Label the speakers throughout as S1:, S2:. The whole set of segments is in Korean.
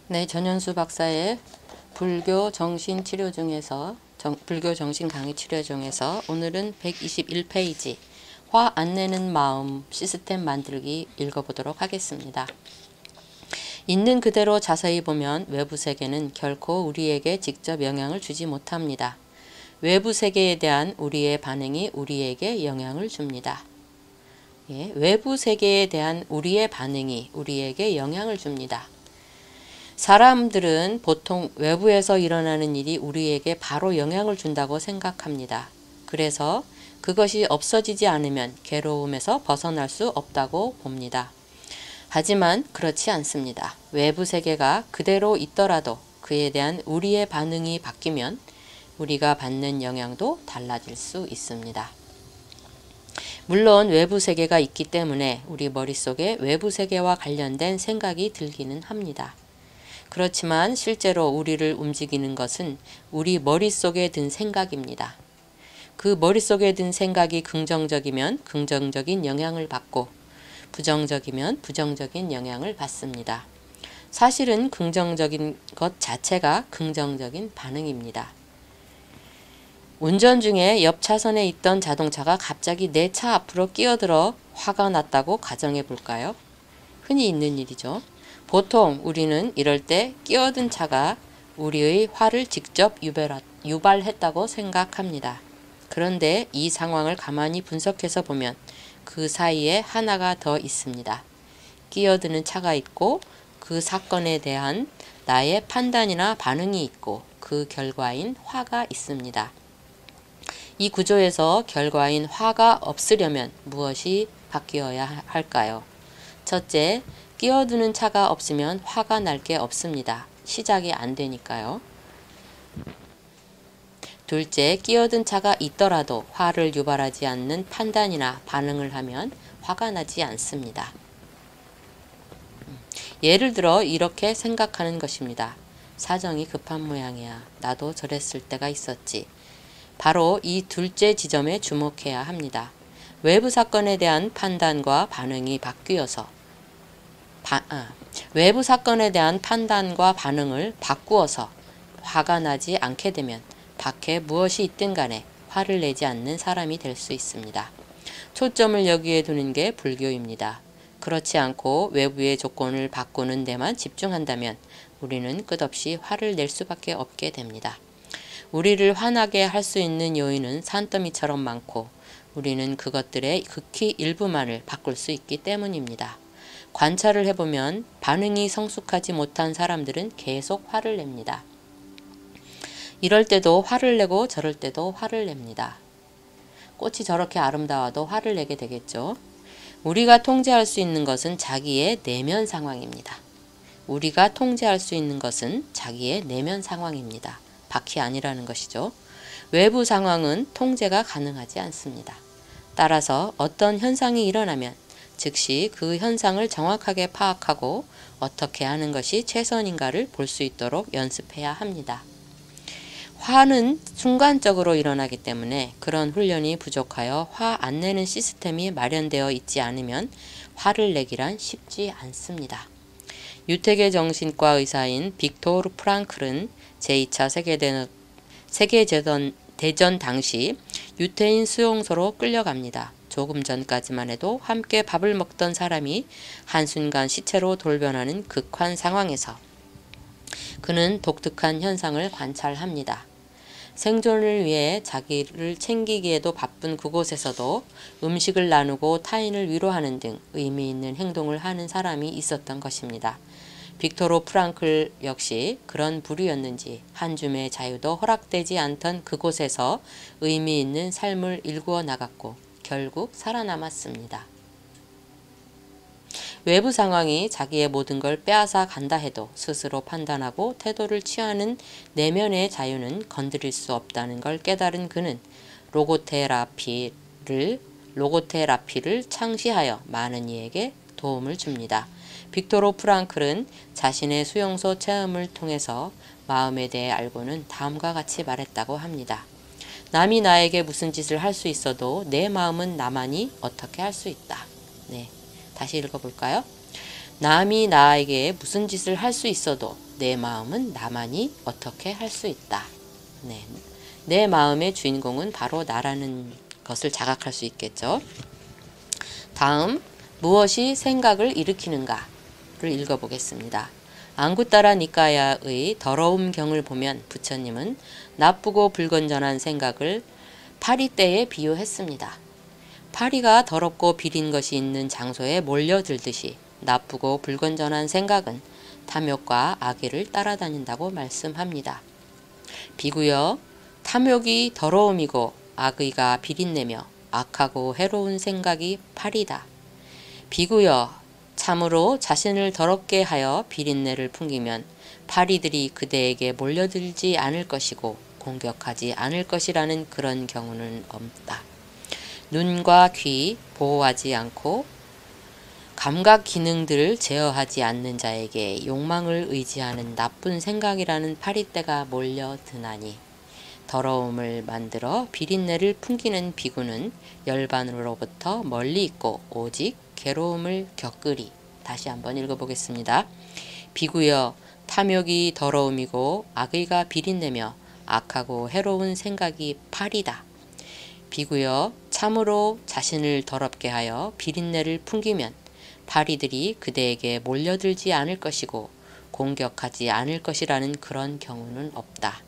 S1: 네, 전현수 박사의 불교 정신 치료 중에서 불교 정신 강의 치료 중에서 오늘은 121페이지 화 안 내는 마음 시스템 만들기 읽어보도록 하겠습니다. 있는 그대로 자세히 보면 외부 세계는 결코 우리에게 직접 영향을 주지 못합니다. 외부 세계에 대한 우리의 반응이 우리에게 영향을 줍니다. 예, 외부 세계에 대한 우리의 반응이 우리에게 영향을 줍니다. 사람들은 보통 외부에서 일어나는 일이 우리에게 바로 영향을 준다고 생각합니다. 그래서 그것이 없어지지 않으면 괴로움에서 벗어날 수 없다고 봅니다. 하지만 그렇지 않습니다. 외부 세계가 그대로 있더라도 그에 대한 우리의 반응이 바뀌면 우리가 받는 영향도 달라질 수 있습니다. 물론 외부 세계가 있기 때문에 우리 머릿속에 외부 세계와 관련된 생각이 들기는 합니다. 그렇지만 실제로 우리를 움직이는 것은 우리 머릿속에 든 생각입니다. 그 머릿속에 든 생각이 긍정적이면 긍정적인 영향을 받고 부정적이면 부정적인 영향을 받습니다. 사실은 긍정적인 것 자체가 긍정적인 반응입니다. 운전 중에 옆 차선에 있던 자동차가 갑자기 내 차 앞으로 끼어들어 화가 났다고 가정해 볼까요? 흔히 있는 일이죠. 보통 우리는 이럴 때 끼어든 차가 우리의 화를 직접 유발했다고 생각합니다. 그런데 이 상황을 가만히 분석해서 보면 그 사이에 하나가 더 있습니다. 끼어드는 차가 있고 그 사건에 대한 나의 판단이나 반응이 있고 그 결과인 화가 있습니다. 이 구조에서 결과인 화가 없으려면 무엇이 바뀌어야 할까요? 첫째, 끼어드는 차가 없으면 화가 날 게 없습니다. 시작이 안 되니까요. 둘째, 끼어든 차가 있더라도 화를 유발하지 않는 판단이나 반응을 하면 화가 나지 않습니다. 예를 들어 이렇게 생각하는 것입니다. 사정이 급한 모양이야. 나도 저랬을 때가 있었지. 바로 이 둘째 지점에 주목해야 합니다. 외부 사건에 대한 판단과 반응이 바뀌어서 외부 사건에 대한 판단과 반응을 바꾸어서 화가 나지 않게 되면 밖에 무엇이 있든 간에 화를 내지 않는 사람이 될 수 있습니다. 초점을 여기에 두는 게 불교입니다. 그렇지 않고 외부의 조건을 바꾸는 데만 집중한다면 우리는 끝없이 화를 낼 수밖에 없게 됩니다. 우리를 화나게 할 수 있는 요인은 산더미처럼 많고 우리는 그것들의 극히 일부만을 바꿀 수 있기 때문입니다. 관찰을 해보면 반응이 성숙하지 못한 사람들은 계속 화를 냅니다. 이럴 때도 화를 내고 저럴 때도 화를 냅니다. 꽃이 저렇게 아름다워도 화를 내게 되겠죠. 우리가 통제할 수 있는 것은 자기의 내면 상황입니다. 우리가 통제할 수 있는 것은 자기의 내면 상황입니다. 밖이 아니라는 것이죠. 외부 상황은 통제가 가능하지 않습니다. 따라서 어떤 현상이 일어나면 즉시 그 현상을 정확하게 파악하고 어떻게 하는 것이 최선인가를 볼 수 있도록 연습해야 합니다. 화는 순간적으로 일어나기 때문에 그런 훈련이 부족하여 화 안 내는 시스템이 마련되어 있지 않으면 화를 내기란 쉽지 않습니다. 유태계 정신과 의사인 빅토르 프랑클은 제2차 세계대전 당시 유태인 수용소로 끌려갑니다. 조금 전까지만 해도 함께 밥을 먹던 사람이 한순간 시체로 돌변하는 극한 상황에서 그는 독특한 현상을 관찰합니다. 생존을 위해 자기를 챙기기에도 바쁜 그곳에서도 음식을 나누고 타인을 위로하는 등 의미 있는 행동을 하는 사람이 있었던 것입니다. 빅토르 프랑클 역시 그런 부류였는지 한 줌의 자유도 허락되지 않던 그곳에서 의미 있는 삶을 일구어 나갔고 결국 살아남았습니다. 외부 상황이 자기의 모든 걸 빼앗아 간다 해도 스스로 판단하고 태도를 취하는 내면의 자유는 건드릴 수 없다는 걸 깨달은 그는 로고테라피를 창시하여 많은 이에게 도움을 줍니다. 빅토르 프랑클은 자신의 수용소 체험을 통해서 마음에 대해 알고는 다음과 같이 말했다고 합니다. 남이 나에게 무슨 짓을 할 수 있어도 내 마음은 나만이 어떻게 할 수 있다. 네, 다시 읽어볼까요? 남이 나에게 무슨 짓을 할 수 있어도 내 마음은 나만이 어떻게 할 수 있다. 네. 내 마음의 주인공은 바로 나라는 것을 자각할 수 있겠죠. 다음, 무엇이 생각을 일으키는가를 읽어보겠습니다. 앙구따라 니까야의 더러움경을 보면 부처님은 나쁘고 불건전한 생각을 파리떼에 비유했습니다. 파리가 더럽고 비린 것이 있는 장소에 몰려들듯이 나쁘고 불건전한 생각은 탐욕과 악의를 따라다닌다고 말씀합니다. 비구여, 탐욕이 더러움이고 악의가 비린내며 악하고 해로운 생각이 파리다. 비구여, 참으로 자신을 더럽게 하여 비린내를 풍기면 파리들이 그대에게 몰려들지 않을 것이고 공격하지 않을 것이라는 그런 경우는 없다. 눈과 귀 보호하지 않고 감각 기능들을 제어하지 않는 자에게 욕망을 의지하는 나쁜 생각이라는 파리떼가 몰려드나니 더러움을 만들어 비린내를 풍기는 비구는 열반으로부터 멀리 있고 오직 괴로움을 겪으리. 다시 한번 읽어보겠습니다. 비구여, 탐욕이 더러움이고 악의가 비린내며 악하고 해로운 생각이 파리다. 비구여, 참으로 자신을 더럽게 하여 비린내를 풍기면 파리들이 그대에게 몰려들지 않을 것이고 공격하지 않을 것이라는 그런 경우는 없다.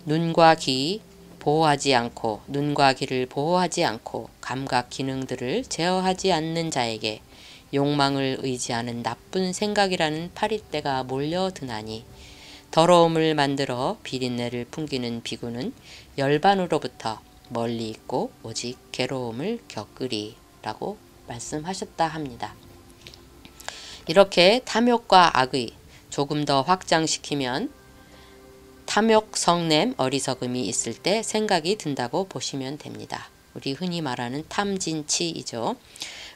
S1: 눈과 귀 보호하지 않고 눈과 귀를 보호하지 않고 감각 기능들을 제어하지 않는 자에게 욕망을 의지하는 나쁜 생각이라는 파리떼가 몰려드나니 더러움을 만들어 비린내를 풍기는 비구는 열반으로부터 멀리 있고 오직 괴로움을 겪으리 라고 말씀하셨다 합니다. 이렇게 탐욕과 악의 조금 더 확장시키면 탐욕, 성냄, 어리석음이 있을 때 생각이 든다고 보시면 됩니다. 우리 흔히 말하는 탐진치이죠.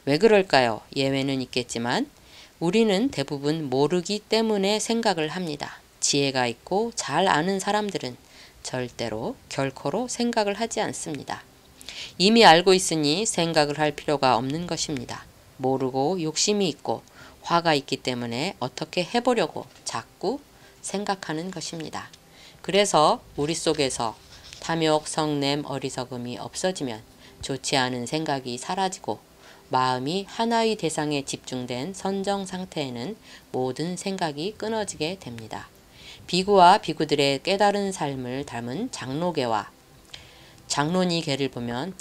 S1: 왜 그럴까요? 예외는 있겠지만 우리는 대부분 모르기 때문에 생각을 합니다. 지혜가 있고 잘 아는 사람들은 절대로 결코로 생각을 하지 않습니다. 이미 알고 있으니 생각을 할 필요가 없는 것입니다. 모르고 욕심이 있고 화가 있기 때문에 어떻게 해보려고 자꾸 생각하는 것입니다. 그래서 우리 속에서 탐욕, 성냄, 어리석음이 없어지면 좋지 않은 생각이 사라지고 마음이 하나의 대상에 집중된 선정 상태에는 모든 생각이 끊어지게 됩니다. 비구와 비구들의 깨달은 삶을 닮은 장로계와 장로니계를 보면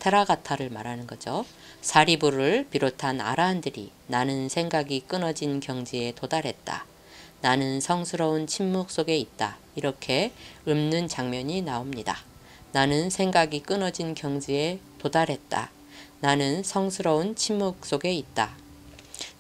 S1: 테라가타를 말하는 거죠. 사리부를 비롯한 아라한들이 나는 생각이 끊어진 경지에 도달했다. 나는 성스러운 침묵 속에 있다. 이렇게 읊는 장면이 나옵니다. 나는 생각이 끊어진 경지에 도달했다. 나는 성스러운 침묵 속에 있다.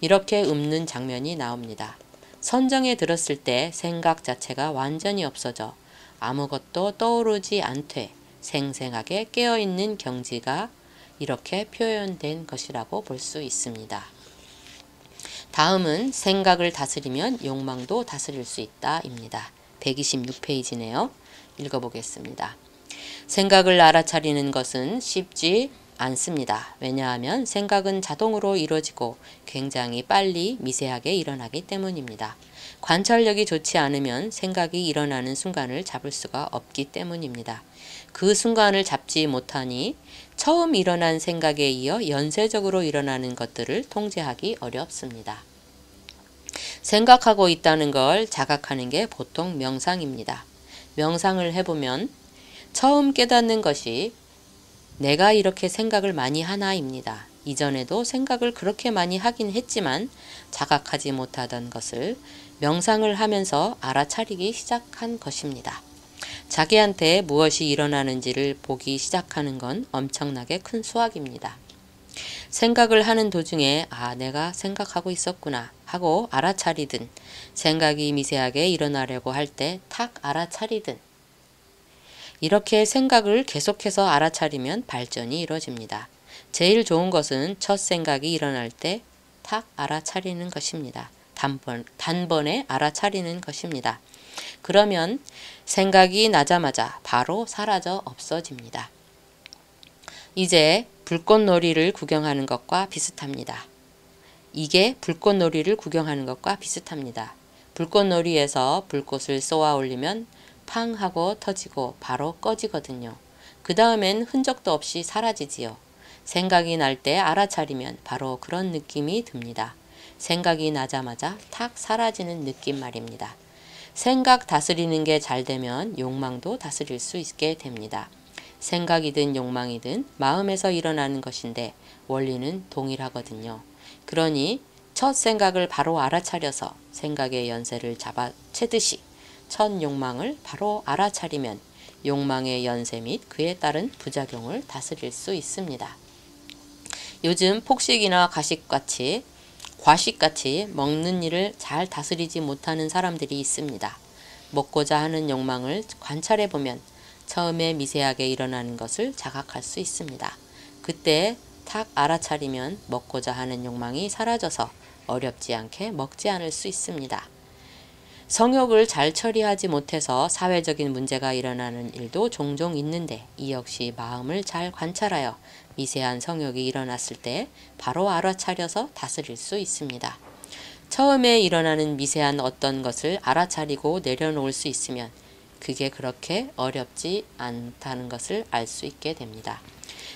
S1: 이렇게 읊는 장면이 나옵니다. 선정에 들었을 때 생각 자체가 완전히 없어져 아무것도 떠오르지 않되 생생하게 깨어있는 경지가 이렇게 표현된 것이라고 볼 수 있습니다. 다음은 생각을 다스리면 욕망도 다스릴 수 있다 입니다. 126페이지네요. 읽어보겠습니다. 생각을 알아차리는 것은 쉽지 않습니다. 왜냐하면 생각은 자동으로 이루어지고 굉장히 빨리 미세하게 일어나기 때문입니다. 관찰력이 좋지 않으면 생각이 일어나는 순간을 잡을 수가 없기 때문입니다. 그 순간을 잡지 못하니 처음 일어난 생각에 이어 연쇄적으로 일어나는 것들을 통제하기 어렵습니다. 생각하고 있다는 걸 자각하는 게 보통 명상입니다. 명상을 해보면 처음 깨닫는 것이 내가 이렇게 생각을 많이 하나입니다. 이전에도 생각을 그렇게 많이 하긴 했지만 자각하지 못하던 것을 명상을 하면서 알아차리기 시작한 것입니다. 자기한테 무엇이 일어나는지를 보기 시작하는 건 엄청나게 큰 수확입니다. 생각을 하는 도중에 내가 생각하고 있었구나 하고 알아차리든 생각이 미세하게 일어나려고 할 때 탁 알아차리든 이렇게 생각을 계속해서 알아차리면 발전이 이루어집니다. 제일 좋은 것은 첫 생각이 일어날 때 탁 알아차리는 것입니다. 단번에 알아차리는 것입니다. 그러면 생각이 나자마자 바로 사라져 없어집니다. 이제 불꽃놀이를 구경하는 것과 비슷합니다. 이게 불꽃놀이를 구경하는 것과 비슷합니다. 불꽃놀이에서 불꽃을 쏘아 올리면 팡 하고 터지고 바로 꺼지거든요. 그 다음엔 흔적도 없이 사라지지요. 생각이 날 때 알아차리면 바로 그런 느낌이 듭니다. 생각이 나자마자 탁 사라지는 느낌 말입니다. 생각 다스리는 게 잘 되면 욕망도 다스릴 수 있게 됩니다. 생각이든 욕망이든 마음에서 일어나는 것인데 원리는 동일하거든요. 그러니 첫 생각을 바로 알아차려서 생각의 연세를 잡아채듯이 첫 욕망을 바로 알아차리면 욕망의 연세 및 그에 따른 부작용을 다스릴 수 있습니다. 요즘 폭식이나 과식같이 먹는 일을 잘 다스리지 못하는 사람들이 있습니다. 먹고자 하는 욕망을 관찰해보면 처음에 미세하게 일어나는 것을 자각할 수 있습니다. 그때 탁 알아차리면 먹고자 하는 욕망이 사라져서 어렵지 않게 먹지 않을 수 있습니다. 성욕을 잘 처리하지 못해서 사회적인 문제가 일어나는 일도 종종 있는데 이 역시 마음을 잘 관찰하여 미세한 성욕이 일어났을 때 바로 알아차려서 다스릴 수 있습니다. 처음에 일어나는 미세한 어떤 것을 알아차리고 내려놓을 수 있으면 그게 그렇게 어렵지 않다는 것을 알 수 있게 됩니다.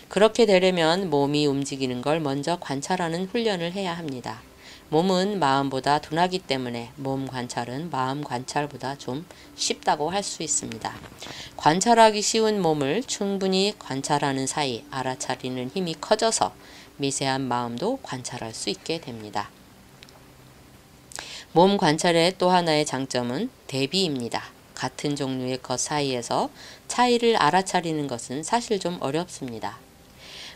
S1: 그렇게 되려면 몸이 움직이는 걸 먼저 관찰하는 훈련을 해야 합니다. 몸은 마음보다 둔하기 때문에 몸 관찰은 마음 관찰보다 좀 쉽다고 할 수 있습니다. 관찰하기 쉬운 몸을 충분히 관찰하는 사이 알아차리는 힘이 커져서 미세한 마음도 관찰할 수 있게 됩니다. 몸 관찰의 또 하나의 장점은 대비입니다. 같은 종류의 것 사이에서 차이를 알아차리는 것은 사실 좀 어렵습니다.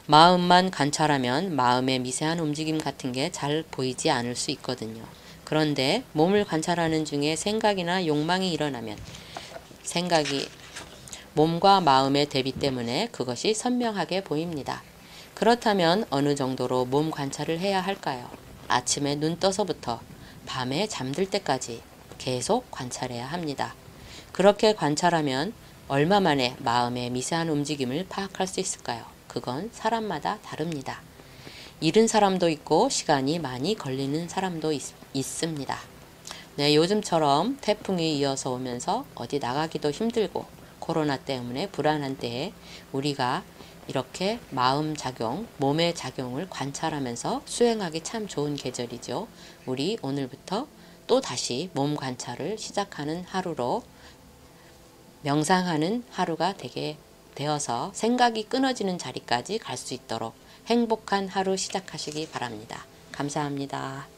S1: 마음만 관찰하면 마음의 미세한 움직임 같은 게 잘 보이지 않을 수 있거든요. 그런데 몸을 관찰하는 중에 생각이나 욕망이 일어나면 몸과 마음의 대비 때문에 그것이 선명하게 보입니다. 그렇다면 어느 정도로 몸 관찰을 해야 할까요? 아침에 눈 떠서부터 밤에 잠들 때까지 계속 관찰해야 합니다. 그렇게 관찰하면 얼마 만에 마음의 미세한 움직임을 파악할 수 있을까요? 그건 사람마다 다릅니다. 이른 사람도 있고 시간이 많이 걸리는 사람도 있습니다. 네, 요즘처럼 태풍이 이어서 오면서 어디 나가기도 힘들고 코로나 때문에 불안한 때에 우리가 이렇게 마음 작용, 몸의 작용을 관찰하면서 수행하기 참 좋은 계절이죠. 우리 오늘부터 또 다시 몸 관찰을 시작하는 하루로 명상하는 하루가 되어서 생각이 끊어지는 자리까지 갈 수 있도록 행복한 하루 시작하시기 바랍니다. 감사합니다.